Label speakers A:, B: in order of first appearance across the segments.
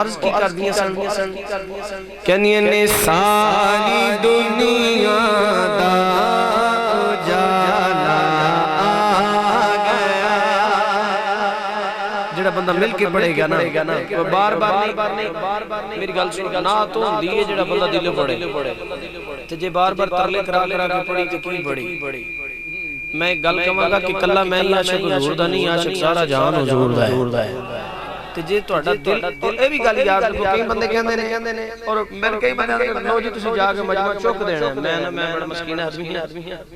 A: عرض کی کر دیا سن کہنی نے ساری دنیا دا اجالا آ گیا. جڑا بندہ مل کے پڑھے گا نا بار بار نہیں میری گل سن نا تو ہوندی ہے جڑا بندہ دل پڑھے تے جے بار بار ترلے کرا کے پڑھی تے کی پڑھی. میں گل کہاں گا کہ کلا میں ہی عاشق حضور دا نہیں عاشق سارا جہان حضور دا ہے. تے جے تہاڈا دل اے بھی گل یاد رکھو کئی بندے کہندے نے اور میں کئی بندے لو جی تسی جا کے مجمع چک دینا میں بڑا مسکین آدمی ہاں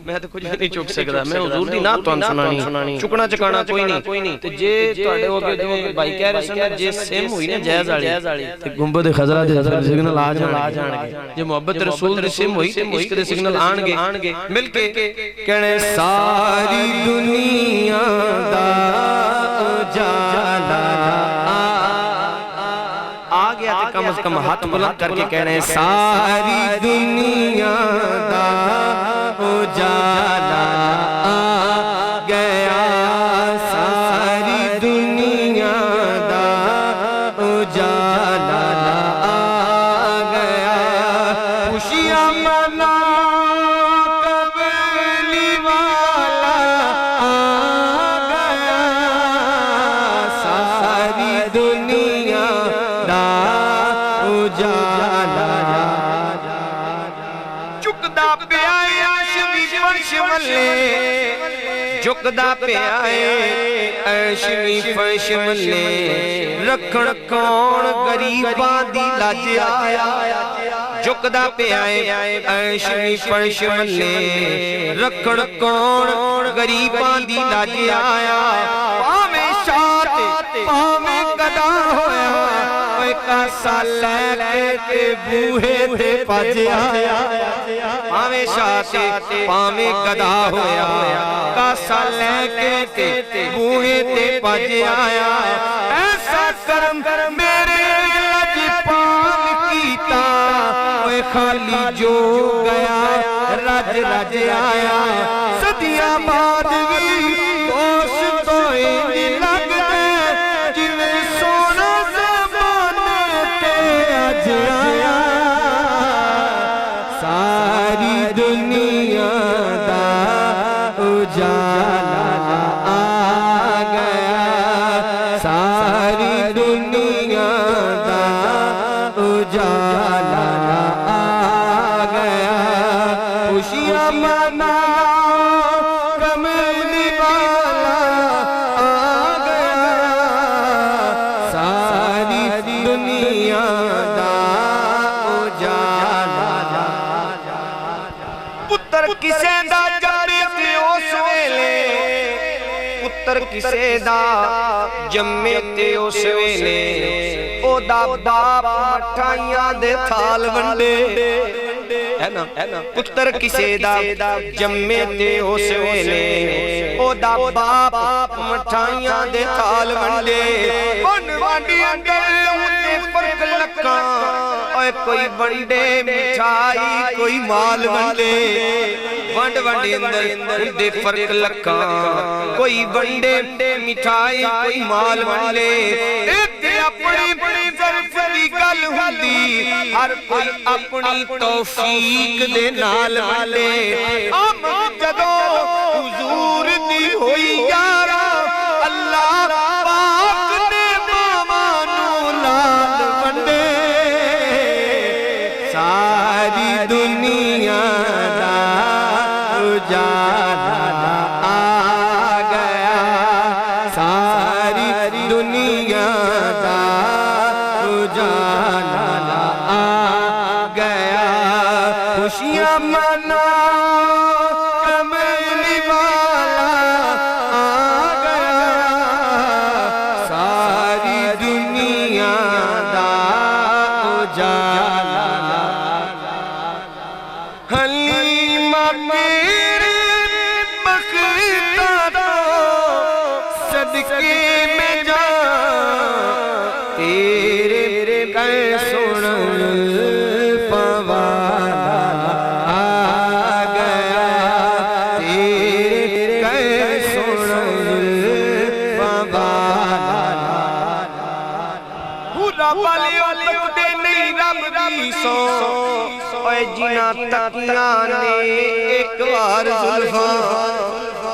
A: میں تے کچھ نہیں چک سکدا میں حضور دی نعت تانوں سنانی چکنا چکانا کوئی نہیں. تے جے تہاڈے ہو کے جویں بھائی کہہ رہے سن جے سیم ہوئی نا جائز والی تے گنبد خضرا دے سگنل آ جان گے. جے محبت رسول دی سیم ہوئی تے عشق دے سگنل آن گے مل کے کہنے ساری دنیا دا اجالا آ گیا تے کم از کم ہاتھ بلند کر کے کہہ رہے ہیں ساری دنیا دا اجالا آ گیا ساری دنیا دا اجالا آ گیا خوشیاں منا قبلی والا آ گیا ساری دنیا چکدا پیا عاشقی فرش ملے جھکدا پیا عاشقی فرش ملے رکھن کون غریباں دی لاج آیا. جھکدا پیا عاشقی فرش ملے رکھن کون غریباں دی لاج آیا. پاویں شاٹ پاویں گدا ہویا کاسا لے کے بوہے تے پج آیا. پاویں شاہ پاویں گدا ہویا کاسا لے کے بوہے تے پج آیا. ایسا کرم میرے لجپال کیتا اوے خالی جو گیا رج آیا. صدیاں بعد بھی دوست تو انج لگ گئے جویں سونا آیا. ساری دنیا دا اجالا آ گیا ساری دنیا دا اجالا آ گیا. خوشیاں منا کملی والا آ گیا ساری دنیا پتر کسے دا جمے تے اس ویلے پتر کسے دا جمے تے اس ویلے او دا باپ مٹھائیاں دے تھال ونڈے ہے نا. پتر کسے دا جمے تے اس ویلے او دا باپ مٹھائیاں دے تھال ونڈے. بن وانڈی اندر ہوتے فرق لکھاں اوے کوئی ونڈے مٹھائی کوئی مال ونڈے. ونڈ ونڈے اندر دے فرق لکھاں کوئی ونڈے مٹھائی کوئی مال ونڈے. ایتے اپنی ظرف دی گل ہوندی ہر کوئی اپنی توفیق دے نال ونڈے. آمد جدو حضور دی ہوئی یارا اللہ پاک نے مامانو لال ونڈے. ساری دنیا دا اجالا آ گیا ساری دنیا دا اجالا آ گیا. خوشیاں منا کملی والا آ گیا ساری دنیا دا اجالا. حلیمہ میرے مختا تو صدقے میں جا تیرے کیسوں تکدے نہیں رب دی سو اے جنہ تکیاں نے ایک بار زلفاں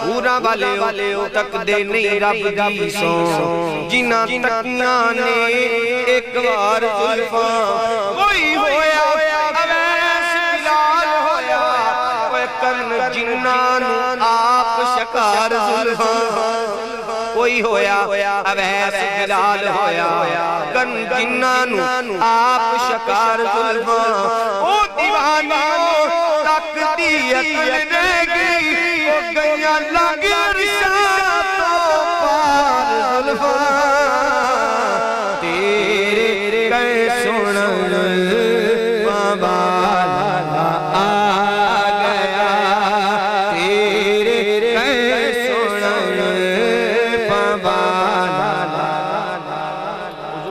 A: حوراں والے تکدے نہیں رب دی سو جنہ تکیاں نے ایک بار زلفاں وہی ہویا اویس بلال ہویا اے کرن جنان آپ شکار زلفاں کوئی ہویا اویس بلال ہویا کن جنان آپ شکار زلفاں او دیوانیوں تک دی عقل دے گی او گئیاں لگ رشاں تو پار زلفاں تیرے کئے سنن بابا